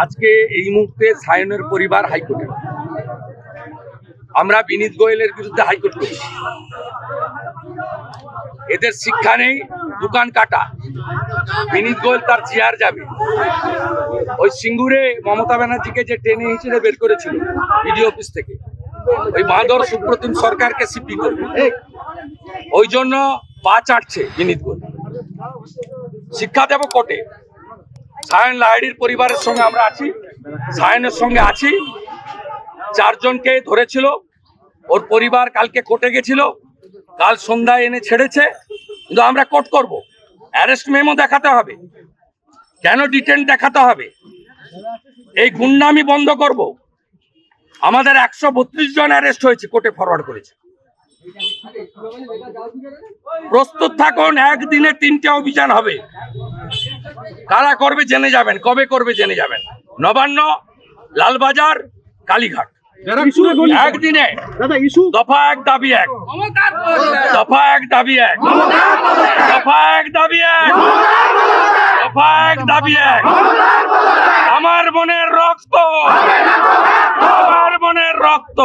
আজকে এই মুহূর্তে সায়নের পরিবার হাইকোর্টে, আমরা বিনীত গোয়েলের বিরুদ্ধে হাইকোর্ট করি। এদের শিক্ষা নেই, দোকান কাটা। বিনীত গোয়েল তার চেয়ার যাবে। ওই সিঙ্গুরে মমতা ব্যানার্জিকে যে টেনে হিঁচড়ে বের করেছিল বিডিও অফিস থেকে, ওই বাঁদর সুপ্রতিম সরকারকে সিপি করবে, ওই জন্য পা চাটছে বিনীত গোয়েল। শিক্ষা দেব কোর্টে। সায়ন লাহিড়ীর পরিবারের সঙ্গে আমরা আছি, সায়নের সঙ্গে আছি। 4 জনকে ধরেছিল, ওর পরিবার কালকে কোর্টে গেছিল, কাল সন্ধ্যায় এনে ছেড়েছে। কিন্তু আমরা কোর্ট করব, অ্যারেস্ট মেমো দেখাতে হবে, কেন ডিটেন্ট দেখাতে হবে, এই গুন্ডামি বন্ধ করব। আমাদের 132 জন অ্যারেস্ট হয়েছে, কোর্টে ফরওয়ার্ড করেছে। প্রস্তুত থাকুন, একদিনে 3টে অভিযান হবে। কারা করবে জেনে যাবেন, কবে করবে জেনে যাবেন। নবান্ন, লালবাজার, কালীঘাট, একদিনে। দফা 1 দাবি 1, দফা 1 দাবি 1, দফা 1 দাবি 1, দফা 1 দাবি 1। আমার বোনের রক্ত, আমার বোনের রক্ত।